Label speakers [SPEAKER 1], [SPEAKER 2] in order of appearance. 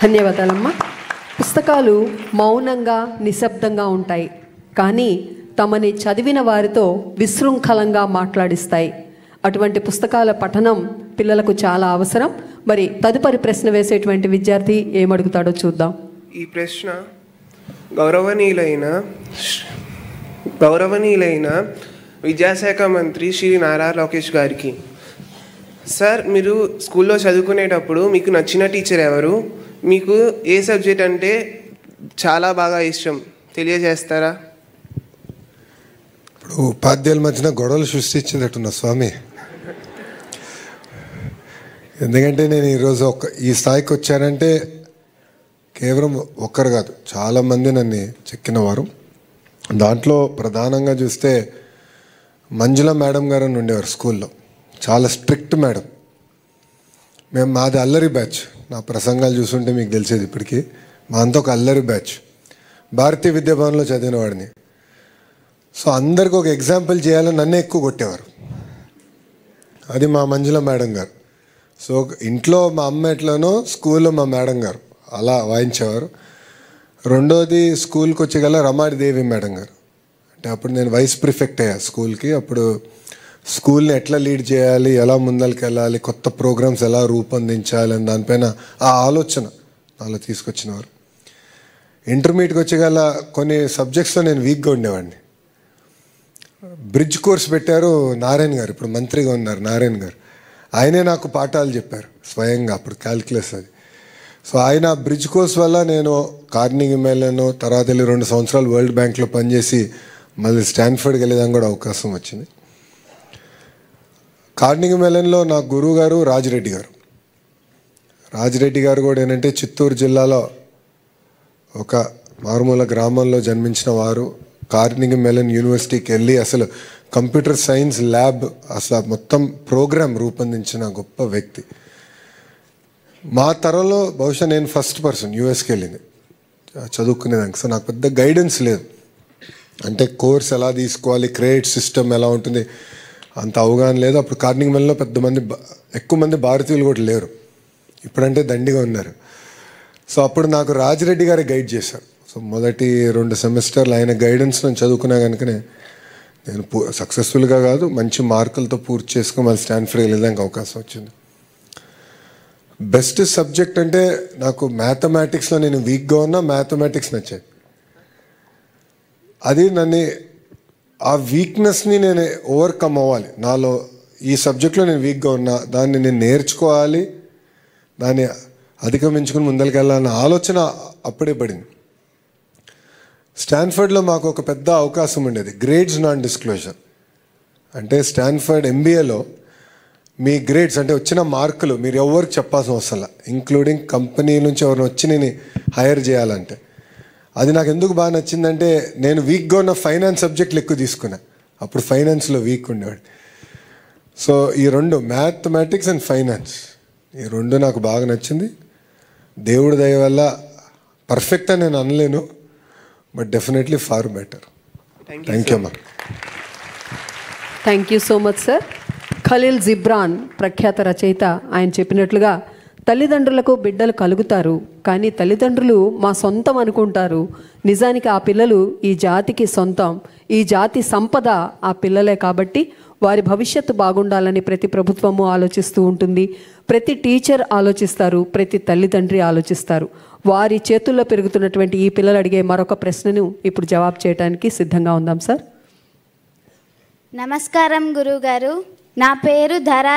[SPEAKER 1] ధన్యవాదాలమ్మా. పుస్తకాలు మౌనంగా నిశ్శబ్దంగా ఉంటాయి, కానీ తమని చదివిన వారితో విశృంఖలంగా మాట్లాడిస్తాయి. అటువంటి పుస్తకాల పఠనం పిల్లలకు చాలా అవసరం. మరి తదుపరి ప్రశ్న వేసేటువంటి విద్యార్థి ఏమడుగుతాడో చూద్దాం.
[SPEAKER 2] ఈ ప్రశ్న గౌరవనీయులైన విద్యాశాఖ మంత్రి శ్రీ నారా లోకేష్ గారికి. సార్, మీరు స్కూల్లో చదువుకునేటప్పుడు మీకు నచ్చిన టీచర్ ఎవరు? మీకు ఏ సబ్జెక్ట్ అంటే చాలా బాగా ఇష్టం తెలియజేస్తారా?
[SPEAKER 3] ఇప్పుడు ఉపాధ్యాయుల మధ్యన గొడవలు సృష్టించేటట్టున్నా స్వామి. ఎందుకంటే నేను ఈరోజు ఈ స్థాయికి వచ్చానంటే కేవలం ఒక్కరు కాదు, చాలామంది నన్ను చెక్కినవారు. దాంట్లో ప్రధానంగా చూస్తే మంజుల మేడం గారు అని ఉండేవారు స్కూల్లో. చాలా స్ట్రిక్ట్ మేడం. మాది అల్లరి బ్యాచ్. నా ప్రసంగాలు చూస్తుంటే మీకు తెలిసేది ఇప్పటికీ. మా అంతా ఒక అల్లరి బ్యాచ్. భారతీయ విద్యాభవన్లో చదివిన వాడిని. సో అందరికి ఒక ఎగ్జాంపుల్ చేయాలని నన్నే ఎక్కువ కొట్టేవారు. అది మా మంజుల మేడం గారు. సో ఇంట్లో మా అమ్మ ఎట్లనో స్కూల్లో మా మేడం గారు అలా వాయించేవారు. రెండోది స్కూల్కి వచ్చేగల రమాదేవి మేడం గారు. అంటే అప్పుడు నేను వైస్ ప్రిఫెక్ట్ అయ్యా స్కూల్కి. అప్పుడు స్కూల్ని ఎట్లా లీడ్ చేయాలి, ఎలా ముందరికి వెళ్ళాలి, కొత్త ప్రోగ్రామ్స్ ఎలా రూపొందించాలి అని దానిపైన ఆ ఆలోచన నాలో తీసుకొచ్చినవారు. ఇంటర్మీడియట్కి వచ్చేగల కొన్ని సబ్జెక్ట్స్లో నేను వీక్గా ఉండేవాడిని. బ్రిడ్జ్ కోర్స్ పెట్టారు నారాయణ గారు, ఇప్పుడు మంత్రిగా ఉన్నారు నారాయణ గారు. ఆయనే నాకు పాఠాలు చెప్పారు స్వయంగా. అప్పుడు క్యాల్కులస్ అది. సో ఆయన బ్రిడ్జ్ కోర్స్ వల్ల నేను కార్నింగ్ మెల్లన్, తర్వాత వెళ్ళి 2 సంవత్సరాలు వరల్డ్ బ్యాంక్లో పనిచేసి మళ్ళీ స్టాన్ఫర్డ్కి వెళ్ళేదానికి కూడా అవకాశం వచ్చింది. కార్నింగ్ మెల్లన్లో నా గురువు గారు రాజిరెడ్డి గారు. రాజిరెడ్డి గారు కూడా ఏంటంటే చిత్తూరు జిల్లాలో ఒక మారుమూల గ్రామంలో జన్మించిన వారు. కార్నింగ్ మెల్లన్ యూనివర్సిటీకి వెళ్ళి అసలు కంప్యూటర్ సైన్స్ ల్యాబ్, అసలు మొత్తం ప్రోగ్రామ్ రూపొందించిన గొప్ప వ్యక్తి. మా తరంలో బహుశా నేను ఫస్ట్ పర్సన్ యూఎస్కి వెళ్ళింది చదువుకునేదానికి. సో నాకు పెద్ద గైడెన్స్ లేదు. అంటే కోర్స్ ఎలా తీసుకోవాలి, క్రెడిట్ సిస్టమ్ ఎలా ఉంటుంది అంత అవగాహన లేదు. అప్పుడు కార్నింగ్ మెల్లన్లో ఎక్కువ మంది భారతీయులు కూడా లేరు. ఇప్పుడంటే దండిగా ఉన్నారు. సో అప్పుడు నాకు రాజిరెడ్డి గారే గైడ్ చేశారు. సో మొదటి 2 సెమిస్టర్లు ఆయన గైడెన్స్ నేను చదువుకున్నా కనుకనే నేను సక్సెస్ఫుల్గా కాదు మంచి మార్కులతో పూర్తి చేసుకుని మళ్ళీ స్టాన్ఫర్డ్ వెళ్ళడానికి అవకాశం వచ్చింది. బెస్ట్ సబ్జెక్ట్ అంటే నాకు మ్యాథమెటిక్స్లో నేను వీక్గా ఉన్నా మ్యాథమెటిక్స్ నచ్చాయి. అది నన్ను ఆ వీక్నెస్ని నేను ఓవర్కమ్ అవ్వాలి. నాలో ఈ సబ్జెక్ట్లో నేను వీక్గా ఉన్నా దాన్ని నేను నేర్చుకోవాలి, దాన్ని అధిగమించుకుని ముందరికి వెళ్ళాలన్న ఆలోచన అప్పుడే పడింది. స్టాన్ఫర్డ్లో మాకు ఒక పెద్ద అవకాశం ఉండేది, గ్రేడ్స్ నాన్ డిస్క్లోజర్. అంటే స్టాన్ఫర్డ్ ఎంబీఏలో మీ గ్రేడ్స్ అంటే వచ్చిన మార్కులు మీరు ఎవరికి చెప్పాల్సిన అవసరం లేదు, ఇంక్లూడింగ్ కంపెనీ నుంచి ఎవరిని వచ్చి నేను హైర్ చేయాలంటే. అది నాకు ఎందుకు బాగా నచ్చిందంటే నేను వీక్గా ఉన్న ఫైనాన్స్ సబ్జెక్టులు ఎక్కువ తీసుకున్నా. అప్పుడు ఫైనాన్స్లో వీక్ ఉండేవాడు. సో ఈ 2 మ్యాథమెటిక్స్ అండ్ ఫైనాన్స్, ఈ 2 నాకు బాగా నచ్చింది. దేవుడి దయ వల్ల పర్ఫెక్ట్ అని నేను అనలేను, but definitely far better. Thank you అమ్మా.
[SPEAKER 1] Thank you so much sir. Khalil Gibran ప్రఖ్యాత రచయిత. ఆయన చెప్పినట్లుగా తల్లిదండ్రులకు బిడ్డలు కలుగుతారు, కానీ తల్లిదండ్రులు మా సొంతం అనుకుంటారు. నిజానికి ఆ పిల్లలు ఈ జాతికి సొంతం. ఈ జాతి సంపద ఆ పిల్లలే. కాబట్టి వారి భవిష్యత్తు బాగుండాలని ప్రతి ప్రభుత్వము ఆలోచిస్తూ ఉంటుంది, ప్రతి టీచర్ ఆలోచిస్తారు, ప్రతి తల్లిదండ్రి ఆలోచిస్తారు. వారి చేతుల్లో పెరుగుతున్నటువంటి ఈ పిల్లలు అడిగే మరొక ప్రశ్నను ఇప్పుడు జవాబు చేయడానికి సిద్ధంగా ఉందాం సార్.
[SPEAKER 4] నమస్కారం గురువుగారు. నా పేరు ధరా